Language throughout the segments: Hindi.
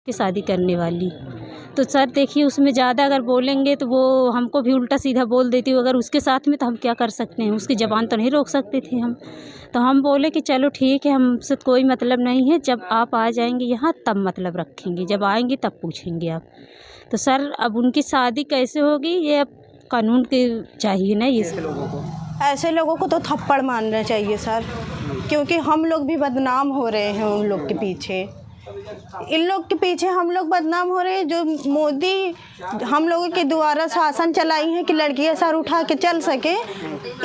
की शादी करने वाली। तो सर देखिए उसमें ज़्यादा अगर बोलेंगे तो वो हमको भी उल्टा सीधा बोल देती है। अगर उसके साथ में तो हम क्या कर सकते हैं, उसकी ज़बान तो नहीं रोक सकते थे हम। तो हम बोले कि चलो ठीक है, हमसे कोई मतलब नहीं है, जब आप आ जाएंगे यहाँ तब मतलब रखेंगे, जब आएंगी तब पूछेंगे आप। तो सर अब उनकी शादी कैसे होगी ये अब कानून के चाहिए ना। ऐसे लोगों को तो थप्पड़ मारना चाहिए सर, क्योंकि हम लोग भी बदनाम हो रहे हैं उन लोग के पीछे। इन लोग के पीछे हम लोग बदनाम हो रहे हैं। जो मोदी हम लोगों के द्वारा शासन चलाई है कि लड़कियां सर उठा के चल सके,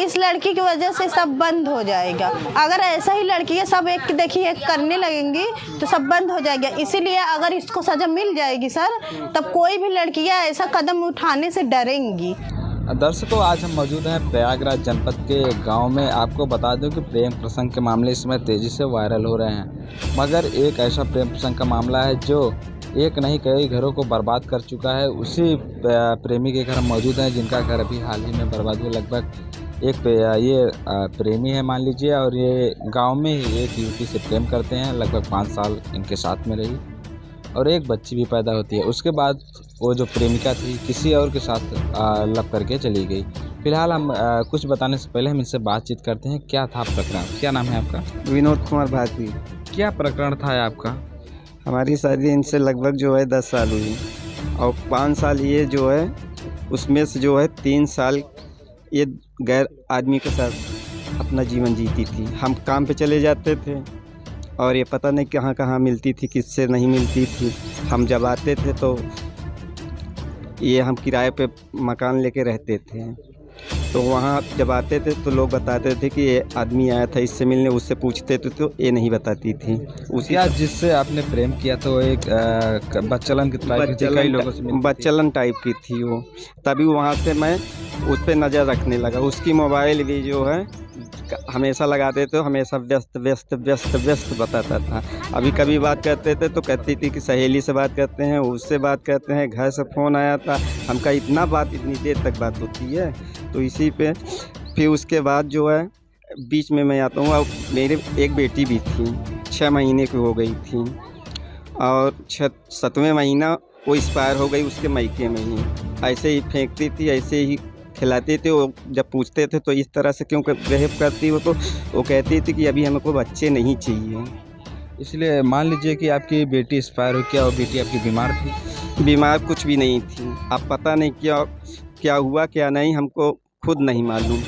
इस लड़की की वजह से सब बंद हो जाएगा। अगर ऐसा ही लड़कियां सब एक देखिए एक करने लगेंगी तो सब बंद हो जाएगा। इसीलिए अगर इसको सज़ा मिल जाएगी सर, तब कोई भी लड़कियां ऐसा कदम उठाने से डरेंगी। दर्शकों, आज हम मौजूद हैं प्रयागराज जनपद के गांव में। आपको बता दूं कि प्रेम प्रसंग के मामले इस समय तेज़ी से वायरल हो रहे हैं, मगर एक ऐसा प्रेम प्रसंग का मामला है जो एक नहीं कई घरों को बर्बाद कर चुका है। उसी प्रेमी के घर हम मौजूद हैं जिनका घर अभी हाल ही में बर्बाद हुआ। लगभग ये प्रेमी है मान लीजिए, और ये गाँव में ही एक युवती से प्रेम करते हैं। लगभग 5 साल इनके साथ में रही और एक बच्ची भी पैदा होती है। उसके बाद वो जो प्रेमिका थी किसी और के साथ लव करके चली गई। फिलहाल हम कुछ बताने से पहले हम इनसे बातचीत करते हैं। क्या था प्रकरण? क्या नाम है आपका? विनोद कुमार भारती। क्या प्रकरण था आपका? हमारी शादी इनसे लगभग जो है 10 साल हुई और 5 साल ये जो है उसमें से जो है 3 साल ये गैर आदमी के साथ अपना जीवन जीती थी। हम काम पे चले जाते थे और ये पता नहीं कहाँ कहाँ मिलती थी, किससे नहीं मिलती थी। हम जब आते थे तो ये हम किराए पे मकान लेके रहते थे, तो वहाँ जब आते थे तो लोग बताते थे कि ये आदमी आया था इससे मिलने। उससे पूछते थे तो ये नहीं बताती थी। उसी क्या जिससे आपने प्रेम किया तो एक बच्चलन की बच्चलन टाइप की थी वो। तभी वहाँ से मैं उस पर नज़र रखने लगा। उसकी मोबाइल भी जो है हमेशा लगाते थे, हमेशा व्यस्त व्यस्त व्यस्त व्यस्त बताता था। अभी कभी बात करते थे तो कहती थी कि सहेली से बात करते हैं, उससे बात करते हैं, घर से फ़ोन आया था। हम कहा इतना बात, इतनी देर तक बात होती है? तो इसी पे फिर उसके बाद जो है बीच में मैं आता हूँ। अब मेरे एक बेटी भी थी, 6 महीने की हो गई थी और 7वें महीना वो एक्सपायर हो गई उसके मायके में ही। ऐसे ही फेंकती थी, ऐसे ही खिलाते थे। वो जब पूछते थे तो इस तरह से क्यों बिहेव करती हो, तो वो कहती थी कि अभी हमको बच्चे नहीं चाहिए। इसलिए मान लीजिए कि आपकी बेटी एक्सपायर हो, क्या वो बेटी आपकी बीमार थी? बीमार कुछ भी नहीं थी। अब पता नहीं क्या हुआ क्या नहीं, हमको खुद नहीं मालूम।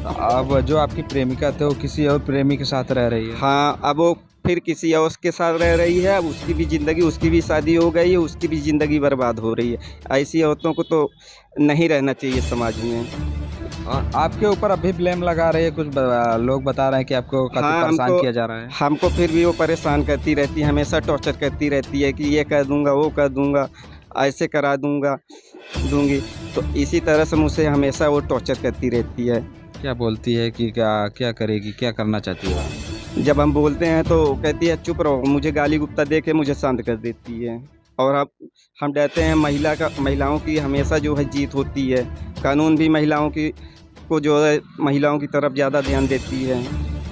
अब जो आपकी प्रेमिका थे वो किसी और प्रेमी के साथ रह रही है? हाँ, अब वो फिर किसी और के साथ रह रही है। अब उसकी भी ज़िंदगी, उसकी भी शादी हो गई है, उसकी भी ज़िंदगी बर्बाद हो रही है। ऐसी औरतों को तो नहीं रहना चाहिए समाज में। आपके ऊपर अभी ब्लेम लगा रही है, कुछ लोग बता रहे हैं कि आपको काफ़ी परेशान किया जा रहा है। हमको फिर भी वो परेशान करती रहती है, हमेशा टॉर्चर करती रहती है कि ये कर दूंगा, वो कर दूंगा, ऐसे करा दूंगी। तो इसी तरह से मुझसे हमेशा वो टॉर्चर करती रहती है। क्या बोलती है कि क्या करेगी, क्या करना चाहती है? जब हम बोलते हैं तो कहती है चुप रहो। मुझे गाली गुप्ता दे के मुझे शांत कर देती है। और अब हम डरते हैं महिलाओं की हमेशा जो है जीत होती है। कानून भी महिलाओं को जो है महिलाओं की तरफ ज़्यादा ध्यान देती है।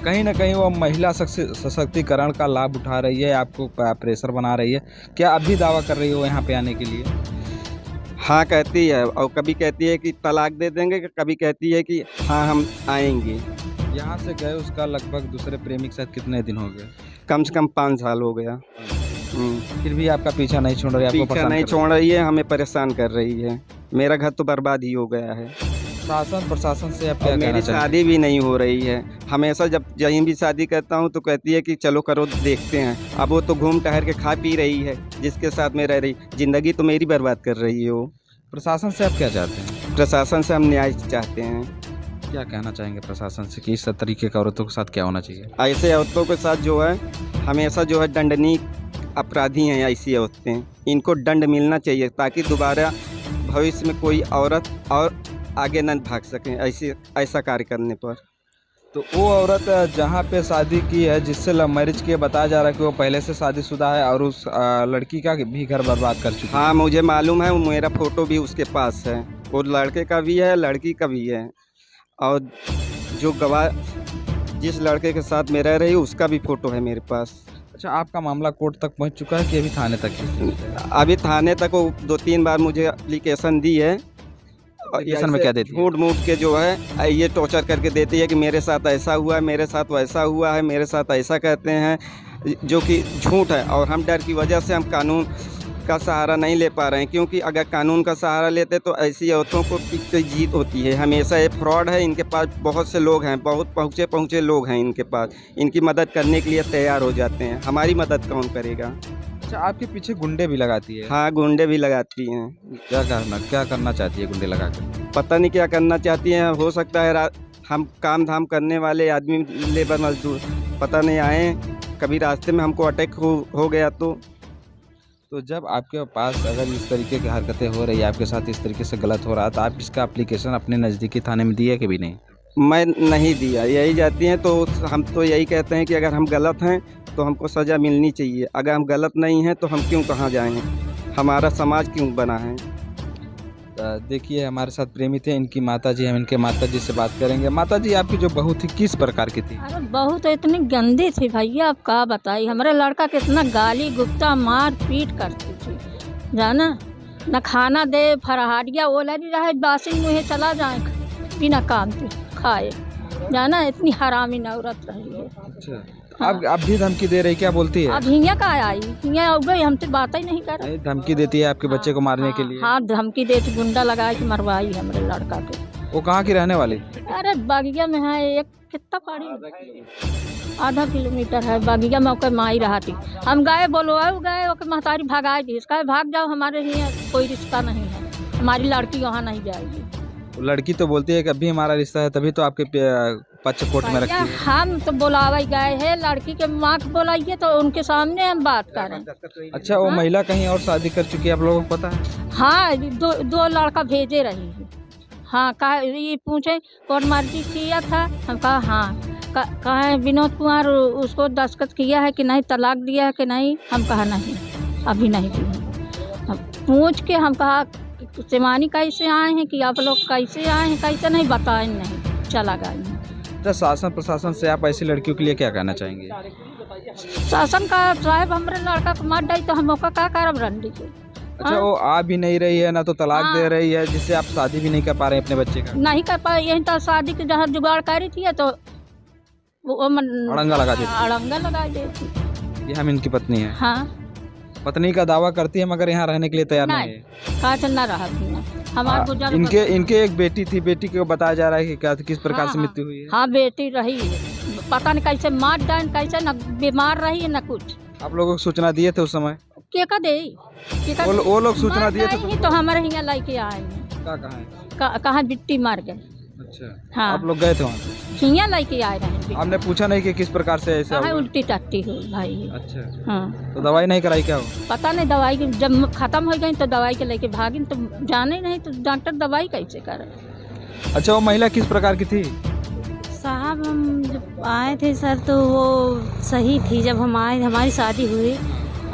कहीं ना कहीं वो महिला सशक्तिकरण का लाभ उठा रही है, आपको प्रेशर बना रही है। क्या अभी दावा कर रही हो यहाँ पे आने के लिए? हाँ कहती है, और कभी कहती है कि तलाक दे देंगे, कभी कहती है कि हाँ हम आएंगे। यहाँ से गए उसका लगभग दूसरे प्रेमी के साथ कितने दिन हो गए? कम से कम 5 साल हो गया। फिर भी आपका पीछा नहीं छोड़ रही? आपको पीछा नहीं छोड़ रही है, हमें परेशान कर रही है। मेरा घर तो बर्बाद ही हो गया है। शासन प्रशासन से आप क्या कहना मेरी चाहते हैं? शादी भी नहीं हो रही है। हमेशा जब कहीं भी शादी करता हूँ तो कहती है कि चलो करो देखते हैं। अब वो तो घूम टहर के खा पी रही है, जिसके साथ में रह रही। ज़िंदगी तो मेरी बर्बाद कर रही है वो। प्रशासन से आप क्या चाहते हैं? प्रशासन से हम न्याय चाहते हैं। क्या कहना चाहेंगे प्रशासन से कि इस तरीके के औरतों के साथ क्या होना चाहिए? ऐसे औरतों के साथ जो है हमेशा जो है दंडनीय अपराधी हैं ऐसी औरतें। इनको दंड मिलना चाहिए ताकि दोबारा भविष्य में कोई औरत और आगे न भाग सकें ऐसा कार्य करने पर। तो वो औरत जहाँ पे शादी की है, जिससे लव मैरिज की, बताया जा रहा है कि वो पहले से शादीशुदा है और उस लड़की का भी घर बर्बाद कर चुकी है। हाँ मुझे मालूम है, मेरा फ़ोटो भी उसके पास है। वो लड़के का भी है, लड़की का भी है। और जो गवाह जिस लड़के के साथ में रह रही है उसका भी फ़ोटो है मेरे पास। अच्छा, आपका मामला कोर्ट तक पहुंच चुका है कि अभी थाने तक ही? अभी थाने तक वो 2-3 बार मुझे एप्लीकेशन दी है। और एप्लीकेशन में क्या देती है? झूठ मूठ के जो है ये टॉर्चर करके देती है कि मेरे साथ ऐसा हुआ है, मेरे साथ वैसा हुआ है, मेरे साथ ऐसा कहते हैं, जो कि झूठ है। और हम डर की वजह से हम कानून का सहारा नहीं ले पा रहे हैं, क्योंकि अगर कानून का सहारा लेते तो ऐसी औरतों को की जीत होती है। हमेशा ये फ्रॉड है, इनके पास बहुत से लोग हैं, बहुत पहुँचे लोग हैं इनके पास, इनकी मदद करने के लिए तैयार हो जाते हैं। हमारी मदद कौन करेगा? अच्छा, आपके पीछे गुंडे भी लगाती है? हाँ, गुंडे भी लगाती हैं। क्या करना चाहती है गुंडे लगा कर? पता नहीं क्या करना चाहती हैं। हो सकता है हम काम धाम करने वाले आदमी, लेबर मजदूर, पता नहीं आए, कभी रास्ते में हमको अटैक हो गया तो जब आपके पास अगर इस तरीके की हरकतें हो रही है, आपके साथ इस तरीके से गलत हो रहा है, तो आप इसका एप्लीकेशन अपने नज़दीकी थाने में दिया कि भी नहीं? मैं नहीं दिया। यही जाती हैं तो हम तो यही कहते हैं कि अगर हम गलत हैं तो हमको सज़ा मिलनी चाहिए। अगर हम गलत नहीं हैं तो हम क्यों कहाँ जाएँ? हमारा समाज क्यों बना है? देखिए, हमारे साथ प्रेमी थे, इनकी माता जी, हम इनके माता जी से बात करेंगे। माता जी, आपकी जो बहू थी किस प्रकार की थी? अरे बहू तो इतनी गंदी थी भैया, आप का बताई। हमारे लड़का कितना गाली गुप्ता मार पीट करती थी, जाना न खाना दे, फरहारिया ओलरी रहे, बासी मुँहे चला जाए बिना काम के खाए, जाना इतनी हरामी औरत रही है। अच्छा, अब भी धमकी दे रही, क्या बोलती है? अब हियाँ का आई, हियाँ हो गई, हमसे बात ही नहीं कर। धमकी देती है आपके बच्चे को मारने के लिए? हाँ, धमकी देती, गुंडा लगा के मरवाई हमारे लड़का के। वो कहाँ की रहने वाली? अरे बागिया में है, एक कितना पाड़ी, आधा किलोमीटर है बागिया में। ओके माई रहा थी, हम गए बोलवाए गए, ओके महतारी भगाई दी, इसका भाग जाओ, हमारे यहाँ कोई रिश्ता नहीं है, हमारी लड़की वहाँ नहीं जाएगी। लड़की तो बोलती है कि अभी हमारा रिश्ता है, तभी तो आपके पक्ष कोर्ट में रखी है। हम तो बुलावे गए हैं, लड़की के माँ को बुलाइए तो उनके सामने हम बात करें। अच्छा, वो महिला कहीं और शादी कर चुकी है, आप लोगों को पता है? हाँ, दो लड़का भेजे रही है। हाँ, कहा ये पूछे कोर्ट मार्जी किया था, हम कहा हाँ। कहा विनोद कुमार उसको दस्तखत किया है कि नहीं, तलाक दिया है कि नहीं, हम कहा नहीं, अभी नहीं दिया। पूछ के हम कहा सिमानी कैसे आए हैं, कि आप लोग कैसे आए हैं, कैसे नहीं बताए, नहीं चला गए। तो शासन प्रशासन से आप ऐसी लड़कियों के लिए क्या कहना चाहेंगे? शासन का साहब हमारे लड़का को मार डाई तो हम का करब रंडी के। अच्छा, वो आ भी नहीं रही है ना, तो तलाक दे रही है, जिससे आप शादी भी नहीं कर पा रहे हैं अपने बच्चे का? नहीं कर पाए, यही तो शादी के जहाँ जुगाड़ करी थी तो वो अड़ंगा लगा देती। ये हम इनकी पत्नी है? हाँ, पत्नी का दावा करती है, मगर यहाँ रहने के लिए तैयार नहीं है। कहा ना रहा हमारे इनके एक बेटी थी, बेटी को बताया जा रहा है कि क्या किस प्रकार से मृत्यु हुई है? हाँ, बेटी रही है, पता नहीं कैसे मार डाल, कैसे न बीमार रही है न कुछ। आप लोगों को सूचना दिए थे उस समय? क्या का दे वो लोग सूचना दिए थे तो हमारे यहाँ लाके आए हैं। कहाँ बिट्टी मार गए। अच्छा, हाँ, आप लोग गए थे वहाँ पे? हियाँ लाके आए रहे। आपने पूछा नहीं कि किस प्रकार से ऐसा हुआ? उल्टी टट्टी हो भाई। अच्छा, हाँ, तो दवाई नहीं कराई क्या हो? पता नहीं, दवाई की जब खत्म हो गई तो दवाई के लेके भागी, तो जाने नहीं तो डॉक्टर दवाई कैसे करे। अच्छा, वो महिला किस प्रकार की थी? साहब, हम जब आए थे सर तो वो सही थी। जब हम आए, हमारी शादी हुई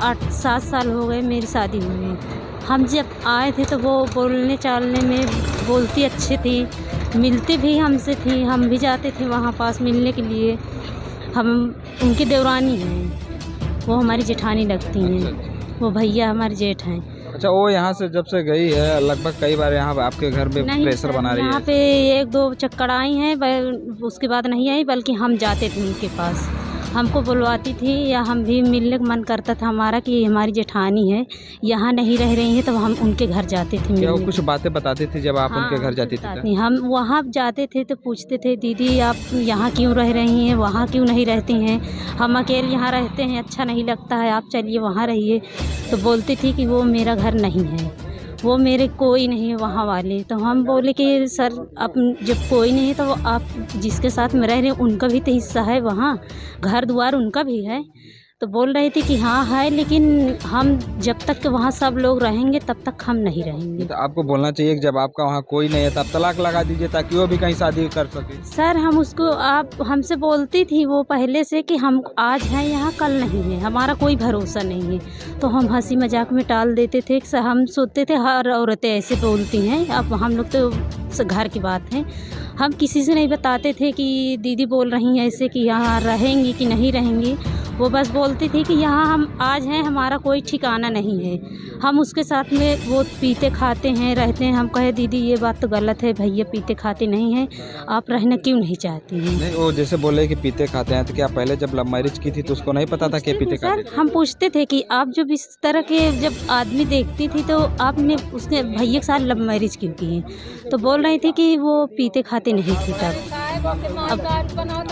8-7 साल हो गए मेरी शादी हुई। हम जब आए थे तो वो बोलने चालने में बोलती अच्छी थी, मिलती भी हमसे थी, हम भी जाते थे वहाँ पास मिलने के लिए। हम उनकी देवरानी हैं, वो हमारी जेठानी लगती हैं, वो भैया हमारे जेठ हैं। अच्छा, वो यहाँ से जब से गई है लगभग कई बार यहाँ आपके घर में प्रेशर बना रही है? यहाँ पे 1-2 चक्कर आई हैं, उसके बाद नहीं आई, बल्कि हम जाते थे उनके पास, हमको बुलवाती थी, या हम भी मिलने का मन करता था हमारा कि हमारी जेठानी है, यहाँ नहीं रह रही हैं, तो हम उनके घर जाते थे। क्या वो कुछ बातें बताते थे जब आप उनके घर जाती थी? हम वहाँ जाते थे तो पूछते थे, दीदी आप यहाँ क्यों रह रही हैं, वहाँ क्यों नहीं रहती हैं, हम अकेले यहाँ रहते हैं, अच्छा नहीं लगता है, आप चलिए वहाँ रहिए। तो बोलती थी कि वो मेरा घर नहीं है, वो मेरे कोई नहीं है वहाँ वाले। तो हम बोले कि सर, अब जब कोई नहीं है तो आप जिसके साथ में रह रहे हैं उनका भी तो हिस्सा है, वहाँ घर द्वार उनका भी है। तो बोल रही थी कि हाँ है, लेकिन हम जब तक के वहाँ सब लोग रहेंगे तब तक हम नहीं रहेंगे। तो आपको बोलना चाहिए कि जब आपका वहाँ कोई नहीं है तब तलाक लगा दीजिए, ताकि वो भी कहीं शादी कर सके। सर, हम उसको, आप हमसे बोलती थी वो पहले से कि हम आज हैं यहाँ, कल नहीं है, हमारा कोई भरोसा नहीं है। तो हम हंसी मजाक में टाल देते थे। हम सोचते थे हर औरतें ऐसे बोलती हैं, अब हम लोग तो घर की बात है, हम किसी से नहीं बताते थे कि दीदी बोल रही हैं ऐसे कि यहाँ रहेंगी कि नहीं रहेंगी। वो बस बोलती थी कि यहाँ हम आज हैं, हमारा कोई ठिकाना नहीं है। हम उसके साथ में वो पीते खाते हैं, रहते हैं। हम कहे दीदी ये बात तो गलत है, भैया पीते खाते नहीं हैं, आप रहना क्यों नहीं चाहती हैं? नहीं, वो जैसे बोले कि पीते खाते हैं, तो क्या पहले जब लव मैरिज की थी तो उसको नहीं पता था कि पीते खाते सर हम पूछते थे कि आप जब इस तरह के जब आदमी देखती थी तो आपने उसके भैया के साथ लव मैरिज क्यों की है? तो बोल रही थी कि वो पीते खाते नहीं थे तब।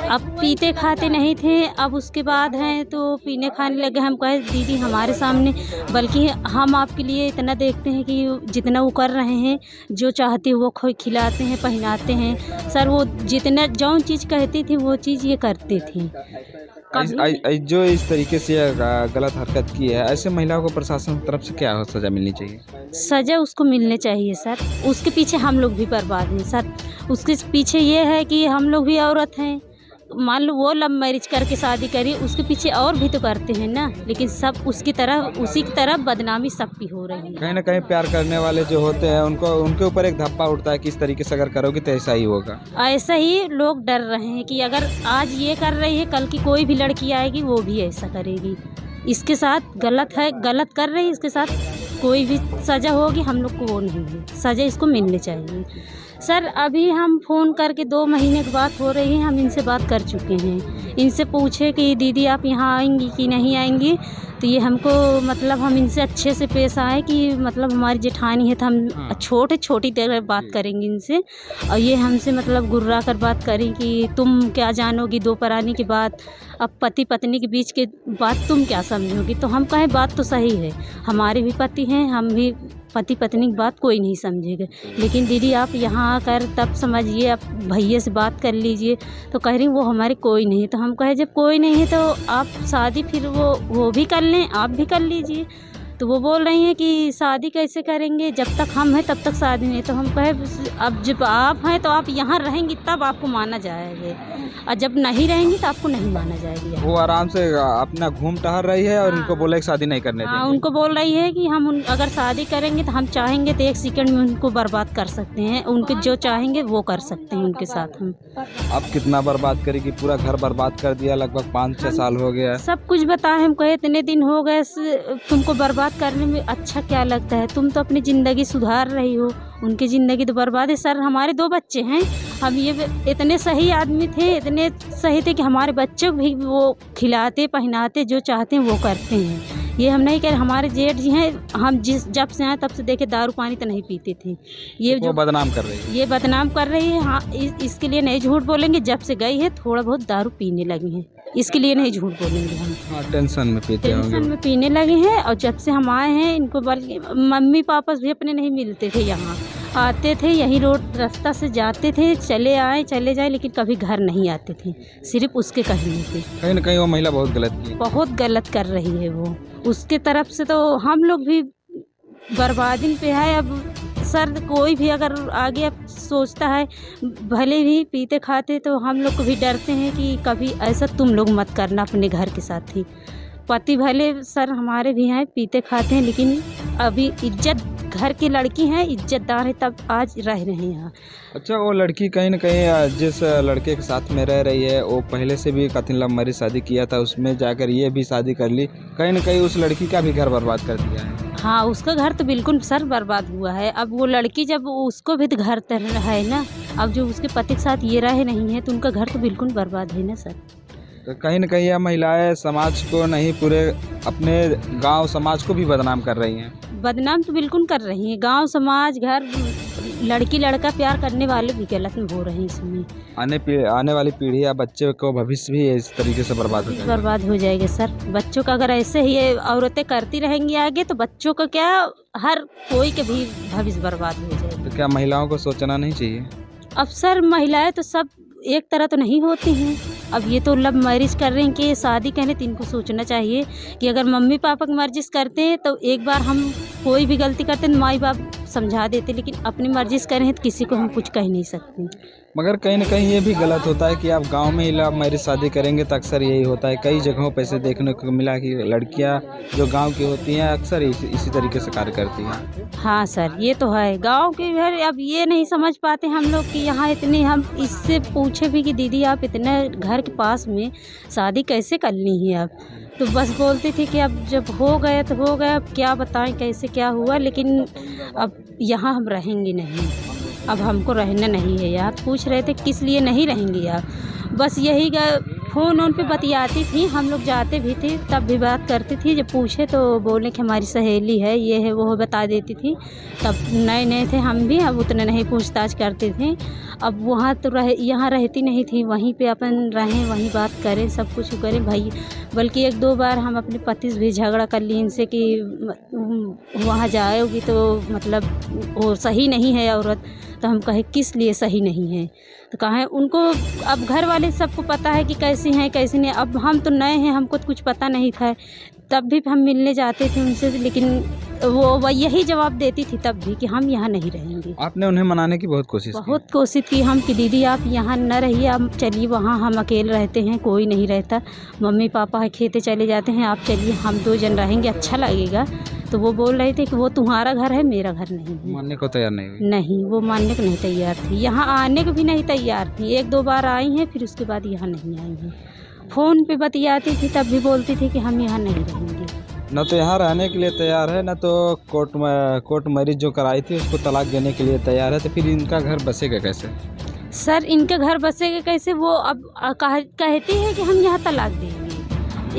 अब पीते खाते नहीं थे, अब उसके बाद हैं तो पीने खाने लगे। हम कहे दीदी हमारे सामने, बल्कि हम आपके लिए इतना देखते हैं कि जितना वो कर रहे हैं, जो चाहती वो खिलाते हैं, पहनाते हैं। सर वो जितना जो चीज़ कहती थी वो चीज़ ये करती थी। जो इस तरीके से गलत हरकत की है, ऐसे महिलाओं को प्रशासन की तरफ से क्या सज़ा मिलनी चाहिए? सज़ा उसको मिलने चाहिए सर। उसके पीछे हम लोग भी बर्बाद हैं सर। उसके पीछे ये है कि हम लोग भी औरत हैं। मान लो वो लव मैरिज करके शादी करी, उसके पीछे और भी तो करते हैं ना, लेकिन सब उसकी तरह उसी की तरह बदनामी सबकी हो रही है। कहीं ना कहीं प्यार करने वाले जो होते हैं उनके ऊपर एक धब्बा उठता है कि इस तरीके से अगर करोगे तो ऐसा ही होगा। ऐसा ही लोग डर रहे हैं कि अगर आज ये कर रही है, कल की कोई भी लड़की आएगी वो भी ऐसा करेगी। इसके साथ गलत है, गलत कर रही है, इसके साथ कोई भी सज़ा होगी, हम लोग को वो नहीं है, सज़ा इसको मिलनी चाहिए। सर अभी हम फ़ोन करके 2 महीने की बात हो रही है, हम इनसे बात कर चुके हैं। इनसे पूछे कि दीदी आप यहाँ आएंगी कि नहीं आएंगी, तो ये हमको मतलब हम इनसे अच्छे से पेश आए कि मतलब हमारी जेठानी है तो हम छोटी तरह बात करेंगे इनसे, और ये हमसे मतलब गुर्रा कर बात करें कि तुम क्या जानोगी दो परानी की बात, अब पति पत्नी के बीच के बात तुम क्या समझोगी। तो हम कहें बात तो सही है, हमारे भी पति हैं, हम भी पति पत्नी की बात कोई नहीं समझेगा, लेकिन दीदी आप यहाँ आकर तब समझिए, आप भैया से बात कर लीजिए। तो कह रही वो हमारे कोई नहीं है। तो हम कहे जब कोई नहीं है तो आप शादी फिर वो भी कर लें, आप भी कर लीजिए। तो वो बोल रही हैं कि शादी कैसे करेंगे, जब तक हम हैं तब तक शादी नहीं। तो हम कहे अब जब आप हैं तो आप यहाँ रहेंगी तब आपको माना जाएगा, और जब नहीं रहेंगी तो आपको नहीं माना जाएगी। वो आराम से अपना घूम टहल रही है और उनको बोले कि शादी नहीं करने देंगे। हाँ, उनको बोल रही है कि हम अगर शादी करेंगे तो हम चाहेंगे तो 1 सेकंड में उनको बर्बाद कर सकते हैं, उनके जो चाहेंगे वो कर सकते हैं उनके साथ हम। अब कितना बर्बाद करेगी, पूरा घर बर्बाद कर दिया, लगभग 5-6 साल हो गया। सब कुछ बताए, हम कहे इतने दिन हो गए, तुमको बर्बाद करने में अच्छा क्या लगता है, तुम तो अपनी ज़िंदगी सुधार रही हो, उनकी ज़िंदगी तो बर्बाद है। सर हमारे 2 बच्चे हैं, हम ये इतने सही आदमी थे, इतने सही थे कि हमारे बच्चे भी वो खिलाते पहनाते, जो चाहते हैं वो करते हैं। ये हम नहीं कह रहे, हमारे जेठ जी हैं, हम जब से आए तब से देखे दारू पानी तो नहीं पीते थे। ये जो बदनाम कर रही है, ये बदनाम कर रही है। हाँ, इसके लिए नहीं झूठ बोलेंगे, जब से गई है थोड़ा बहुत दारू पीने लगी हैं, इसके लिए नहीं झूठ बोलेंगे हम। हाँ, टेंशन में पीते होंगे, टेंशन में पीने लगे हैं। और जब से हम आए हैं इनको बल्कि मम्मी पापा भी अपने नहीं मिलते थे, यहाँ आते थे, यही रोड रास्ता से जाते थे, चले आए चले जाए, लेकिन कभी घर नहीं आते थे, सिर्फ उसके कहने पे। कहीं ना कहीं वो महिला बहुत गलत की है, बहुत गलत कर रही है वो, उसके तरफ से तो हम लोग भी बर्बादी पे है। अब सर कोई भी अगर आगे अब सोचता है, भले भी पीते खाते, तो हम लोग को भी डरते हैं कि कभी ऐसा तुम लोग मत करना अपने घर के साथ ही। पति भले सर हमारे भी हैं, पीते खाते हैं, लेकिन अभी इज्जत, घर की लड़की हैं, इज्जतदार है, तब आज रह रहे हैं यहाँ। अच्छा, वो लड़की कहीं ना कहीं जिस लड़के के साथ में रह रही है, वो पहले से भी कथिन लव मैरिज शादी किया था, उसमें जाकर ये भी शादी कर ली, कहीं ना कहीं उस लड़की का भी घर बर्बाद कर दिया है। हाँ, उसका घर तो बिल्कुल सर बर्बाद हुआ है। अब वो लड़की जब उसको भी तो घर तर है ना, अब जो उसके पति के साथ ये रहे नहीं है तो उनका घर तो बिल्कुल बर्बाद है ना सर। तो कहीं ना कहीं यह महिलाएं समाज को नहीं, पूरे अपने गांव समाज को भी बदनाम कर रही हैं। बदनाम तो बिल्कुल कर रही हैं, गांव समाज घर, लड़की लड़का प्यार करने वाले भी गलत में हो रहे हैं। इसमें आने वाली पीढ़ी या बच्चे को भविष्य भी इस तरीके से बर्बाद हो जाएगा सर। बच्चों का अगर ऐसे ही औरतें करती रहेंगी आगे, तो बच्चों का क्या, हर कोई के भी भविष्य बर्बाद हो जाएगा। तो क्या महिलाओं को सोचना नहीं चाहिए? अब सर महिलाएं तो सब एक तरह तो नहीं होती हैं। अब ये तो लव मैरिज कर रही हैं कि शादी करें, तो इनको सोचना चाहिए कि अगर मम्मी पापा की मर्जी करते हैं तो एक बार हम कोई भी गलती करते हैं, माई बाप समझा देते, लेकिन अपनी मर्ज़ी से करें तो किसी को हम कुछ कह नहीं सकते। मगर कहीं ना कहीं ये भी गलत होता है कि आप गांव में ही लव मैरिज शादी करेंगे तो अक्सर यही होता है। कई जगहों पर ऐसे देखने को मिला कि लड़कियां जो गांव की होती हैं अक्सर इसी तरीके से कार्य करती हैं। हाँ सर, ये तो है। गांव के घर अब ये नहीं समझ पाते हम लोग कि यहाँ इतने, हम इससे पूछे भी कि दीदी आप इतने घर के पास में शादी कैसे कर ली है आप, तो बस बोलती थी कि अब जब हो गया तो हो गया, अब क्या बताएं कैसे क्या हुआ, लेकिन अब यहाँ हम रहेंगे नहीं, अब हमको रहना नहीं है यार। पूछ रहे थे किस लिए नहीं रहेंगे यार, बस यही फ़ोन पे बतियाती थी, हम लोग जाते भी थे तब भी बात करती थी। जब पूछे तो बोले कि हमारी सहेली है, ये है वो बता देती थी। तब नए नए थे हम भी, अब उतना नहीं पूछताछ करते थे। अब वहाँ तो यहाँ रहती नहीं थी, वहीं पे अपन रहें, वहीं बात करें, सब कुछ करें भाई। बल्कि 1-2 बार हम अपने पति से भी झगड़ा कर ली इनसे कि वहाँ जाओगी तो मतलब वो सही नहीं है औरत। तो हम कहे किस लिए सही नहीं है, तो कहें उनको अब घर वाले सबको पता है कि कैसी हैं कैसी नहीं। अब हम तो नए हैं, हमको तो कुछ पता नहीं था, तब भी हम मिलने जाते थे उनसे, लेकिन वो यही जवाब देती थी तब भी कि हम यहाँ नहीं रहेंगे। आपने उन्हें मनाने की बहुत कोशिश की हम कि दीदी आप यहाँ न रहिए, आप चलिए, वहाँ हम अकेले रहते हैं, कोई नहीं रहता, मम्मी पापा है खेते चले जाते हैं, आप चलिए हम 2 जन रहेंगे, अच्छा लगेगा। तो वो बोल रहे थे कि वो तुम्हारा घर है, मेरा घर नहीं है। मानने को तैयार नहीं हुई? नहीं, वो मानने को नहीं तैयार थी, यहाँ आने को भी नहीं तैयार थी। 1-2 बार आई हैं, फिर उसके बाद यहाँ नहीं आई हैं। फ़ोन पे बतियाती थी तब भी बोलती थी कि हम यहाँ नहीं रहेंगे। न तो यहाँ रहने के लिए तैयार है, न तो कोर्ट मैरिज जो कराई थी उसको तलाक देने के लिए तैयार है। तो फिर इनका घर बसेगा कैसे? सर इनका घर बसेगा कैसे? वो अब कहती है कि हम यहाँ तलाक देंगे।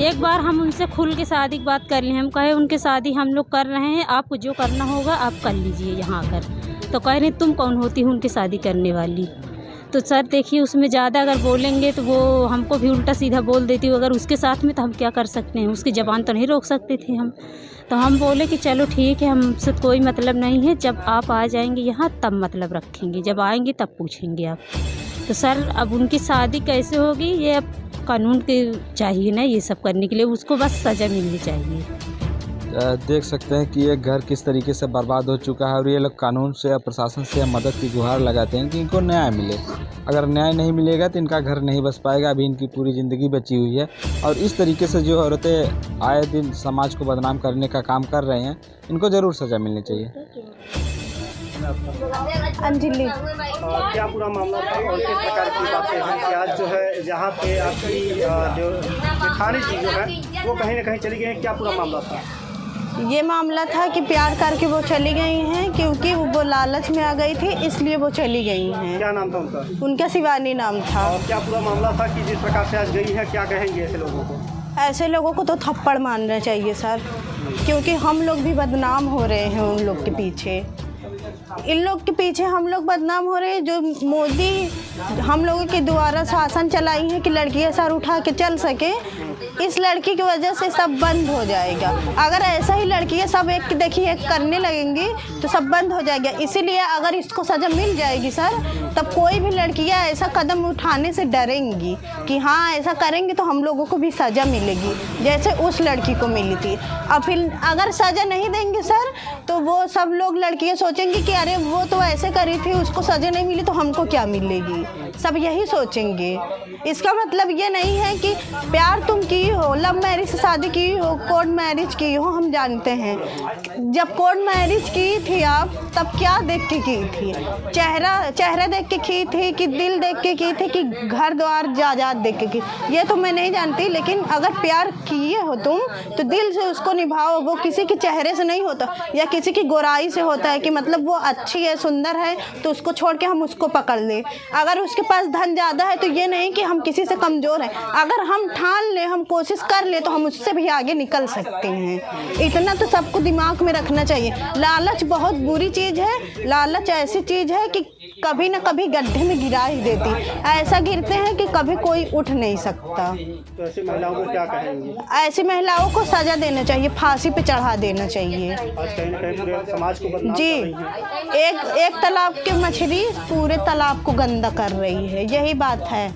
एक बार हम उनसे खुल के शादी की बात कर ली, हम कहे उनके शादी हम लोग कर रहे हैं, आपको जो करना होगा आप कर लीजिए यहाँ आकर। तो कह रहे तुम कौन होती हो उनकी शादी करने वाली? तो सर देखिए उसमें ज़्यादा अगर बोलेंगे तो वो हमको भी उल्टा सीधा बोल देती हो, अगर उसके साथ में तो हम क्या कर सकते हैं, उसकी ज़बान तो नहीं रोक सकते थे हम। तो हम बोले कि चलो ठीक है, हमसे कोई मतलब नहीं है, जब आप आ जाएंगे यहाँ तब मतलब रखेंगे, जब आएंगे तब पूछेंगे आप। तो सर अब उनकी शादी कैसे होगी, ये अब कानून के चाहिए ना ये सब करने के लिए, उसको बस सज़ा मिलनी चाहिए। देख सकते हैं कि ये घर किस तरीके से बर्बाद हो चुका है और ये लोग कानून से या प्रशासन से या मदद की गुहार लगाते हैं कि इनको न्याय मिले। अगर न्याय नहीं मिलेगा तो इनका घर नहीं बस पाएगा, अभी इनकी पूरी ज़िंदगी बची हुई है। और इस तरीके से जो औरतें आए दिन समाज को बदनाम करने का काम कर रहे हैं, इनको ज़रूर सज़ा मिलनी चाहिए। अंजलि, क्या पूरा मामला था और किस प्रकार की बातें हैं कि आज जो है जहाँ पे आपकी जो जेठानी जी जो है वो कहीं ना कहीं चली गई हैं, क्या पूरा मामला था? ये मामला था कि प्यार करके वो चली गई हैं, क्योंकि वो लालच में आ गई थी, इसलिए वो चली गई हैं। क्या नाम था उनका? उनका शिवानी नाम था। और क्या पूरा मामला था कि जिस प्रकार से आज गई है, क्या कहेंगे ऐसे लोगों को? ऐसे लोगों को तो थप्पड़ मारना चाहिए सर, क्योंकि हम लोग भी बदनाम हो रहे हैं उन लोग के पीछे। इन लोग के पीछे हम लोग बदनाम हो रहे हैं। जो मोदी हम लोगों के द्वारा शासन चलाई है कि लड़कियां सर उठा के चल सके, इस लड़की की वजह से सब बंद हो जाएगा। अगर ऐसा ही लड़कियां सब एक देखिए एक करने लगेंगी तो सब बंद हो जाएगा। इसीलिए अगर इसको सज़ा मिल जाएगी सर, तब कोई भी लड़कियां ऐसा कदम उठाने से डरेंगी कि हाँ ऐसा करेंगे तो हम लोगों को भी सज़ा मिलेगी, जैसे उस लड़की को मिली थी। अब फिर अगर सज़ा नहीं देंगे सर तो वो सब लोग लड़कियां सोचेंगी कि अरे वो तो ऐसे करी थी, उसको सज़ा नहीं मिली तो हमको क्या मिलेगी, सब यही सोचेंगे। इसका मतलब ये नहीं है कि प्यार तुम की हो, लव मैरिज से शादी की हो, कोर्ट मैरिज की हो, हम जानते हैं। जब कोर्ट मैरिज की थी आप तब क्या देख के की थी? चेहरा देख के की थी कि दिल देख के की थी कि घर द्वार जायदाद देख के की? ये तो मैं नहीं जानती, लेकिन अगर प्यार किए हो तुम तो दिल से उसको निभाओ। वो किसी के चेहरे से नहीं होता या किसी की गोराई से होता है कि मतलब वो अच्छी है सुंदर है तो उसको छोड़ के हम उसको पकड़ ले। अगर उसके पास धन ज़्यादा है तो ये नहीं कि हम किसी से कमज़ोर हैं। अगर हम ठान ले, हम कोशिश कर ले तो हम उससे भी आगे निकल सकते हैं। इतना तो सबको दिमाग में रखना चाहिए। लालच बहुत बुरी चीज़ है। लालच ऐसी चीज़ है कि कभी ना कभी गड्ढे में गिरा ही देती, ऐसा गिरते हैं कि कभी कोई उठ नहीं सकता। तो ऐसी महिलाओं को क्या कहेंगे? ऐसी महिलाओं को सज़ा देना चाहिए, फांसी पे चढ़ा देना चाहिए। आज कहीं ना कहीं पूरे समाज को बदनाम जी, कर रही हैं। एक तालाब की मछली पूरे तालाब को गंदा कर रही है, यही बात है।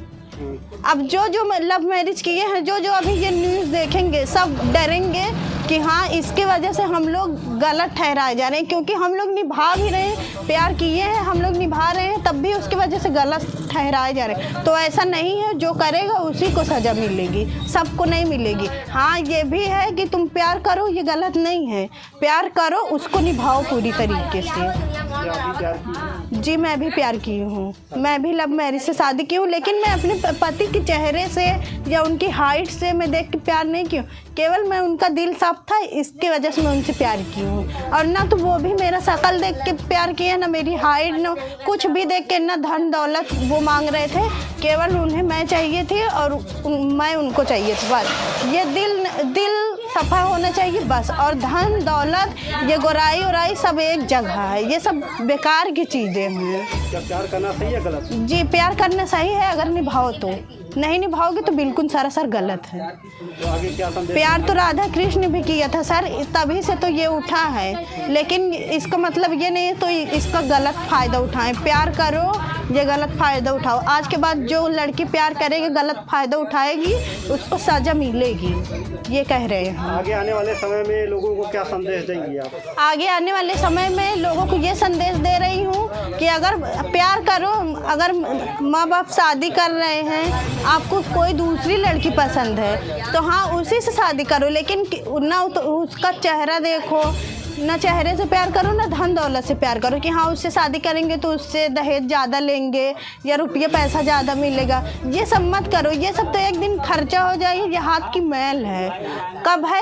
अब जो लव मैरिज किए हैं, जो अभी ये न्यूज़ देखेंगे सब डरेंगे कि हाँ इसके वजह से हम लोग गलत ठहराए जा रहे हैं, क्योंकि हम लोग निभा भी रहे हैं, प्यार किए हैं, हम लोग निभा रहे हैं, तब भी उसकी वजह से गलत ठहराए जा रहे हैं। तो ऐसा नहीं है, जो करेगा उसी को सज़ा मिलेगी, सबको नहीं मिलेगी। हाँ ये भी है कि तुम प्यार करो, ये गलत नहीं है, प्यार करो, उसको निभाओ पूरी तरीके से। जी मैं भी प्यार की हूँ, मैं भी लव मैरिज से शादी की हूँ, लेकिन मैं अपने पति के चेहरे से या उनकी हाइट से मैं देख के प्यार नहीं की हूँ, केवल मैं उनका दिल साफ था, इसकी वजह से मैं उनसे प्यार की हूँ। और ना तो वो भी मेरा शक्ल देख के प्यार किया, ना मेरी हाइट, ना कुछ भी देख के, ना धन दौलत वो मांग रहे थे, केवल उन्हें मैं चाहिए थी और मैं उनको चाहिए थी, बस। ये दिल सफ़ा होना चाहिए बस। और धन दौलत, ये गोराई उराई सब एक जगह है, ये सब बेकार की चीज़ें हैं। क्या प्यार करना सही है गलत? जी प्यार करना सही है, अगर निभाओ तो, नहीं निभाओगे तो बिल्कुल सरासर गलत है। तो आगे क्या संदेश? प्यार तो राधा कृष्ण भी किया था सर, तभी से तो ये उठा है, लेकिन इसका मतलब ये नहीं है तो इसका गलत फ़ायदा उठाएं। प्यार करो, ये गलत फ़ायदा उठाओ। आज के बाद जो लड़की प्यार करेगी, गलत फ़ायदा उठाएगी, उसको सज़ा मिलेगी, ये कह रहे हैं। आगे आने वाले समय में लोगों को क्या संदेश देंगी आप? आगे आने वाले समय में लोगों को ये संदेश दे रही हूँ कि अगर प्यार करो, अगर माँ बाप शादी कर रहे हैं, आपको कोई दूसरी लड़की पसंद है तो हाँ उसी से शादी करो, लेकिन ना तो उसका चेहरा देखो, ना चेहरे से प्यार करो, ना धन दौलत से प्यार करो कि हाँ उससे शादी करेंगे तो उससे दहेज ज़्यादा लेंगे या रुपये पैसा ज़्यादा मिलेगा। ये सब मत करो, ये सब तो एक दिन खर्चा हो जाएगी, ये हाथ की मैल है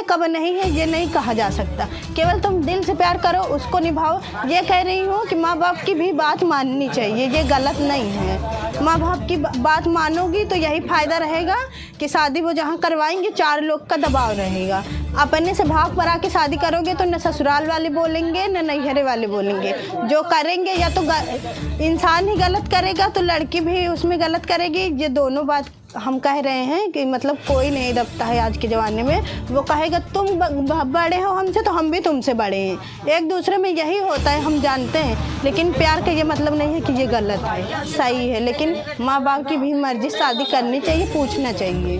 कब नहीं है ये नहीं कहा जा सकता। केवल तुम दिल से प्यार करो, उसको निभाओ। ये कह रही हूँ कि माँ बाप की भी बात माननी चाहिए, ये गलत नहीं है। माँ बाप की बात मानोगी तो यही फ़ायदा रहेगा कि शादी वो जहाँ करवाएंगे 4 लोग का दबाव रहेगा। अपने से भाग पर आके शादी करोगे तो न ससुराल वाले बोलेंगे, न नैहरे वाले बोलेंगे। जो करेंगे या तो इंसान ही गलत करेगा तो लड़की भी उसमें गलत करेगी। ये दोनों बात हम कह रहे हैं कि मतलब कोई नहीं दबता है आज के ज़माने में। वो कहेगा तुम बड़े हो हमसे तो हम भी तुमसे बड़े हैं, एक दूसरे में यही होता है, हम जानते हैं। लेकिन प्यार का ये मतलब नहीं है कि ये गलत है, सही है। लेकिन माँ बाप की भी मर्जी, शादी करनी चाहिए, पूछना चाहिए।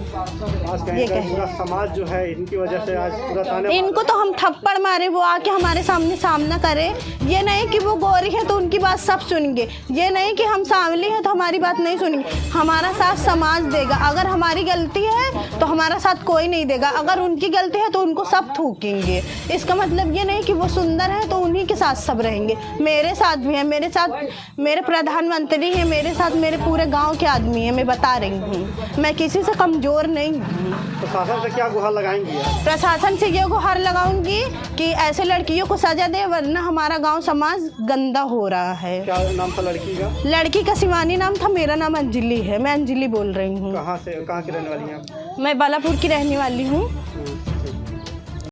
ये पूरा समाज जो है इनकी वजह से आज पूरा ताने इनको तो हम थप्पड़ मारे, वो आके हमारे सामना करे। ये नहीं कि वो गोरी है तो उनकी बात सब सुनेंगे, ये नहीं कि हम सांवली हैं तो हमारी बात नहीं सुनेंगे। हमारा साथ समाज देगा। अगर हमारी गलती है तो हमारा साथ कोई नहीं देगा, अगर उनकी गलती है तो उनको सब थूकेंगे। इसका मतलब ये नहीं कि वो सुंदर है तो उन्हीं के साथ सब रहेंगे। मेरे साथ भी है, मेरे साथ मेरे प्रधानमंत्री हैं, मेरे साथ मेरे पूरे गांव के आदमी हैं। मैं बता रही हूँ, मैं किसी से कमज़ोर नहीं हूँ। प्रशासन से क्या गुहार लगाएंगी? प्रशासन से ये गुहार लगाऊंगी कि ऐसे लड़कियों को सजा दे, वरना हमारा गांव समाज गंदा हो रहा है। क्या नाम था लड़की का? लड़की का शिवानी नाम था, मेरा नाम अंजलि है, मैं अंजलि बोल रही हूँ। कहाँ की रहने वाली हैं आप? मैं बालापुर की रहने वाली हूँ।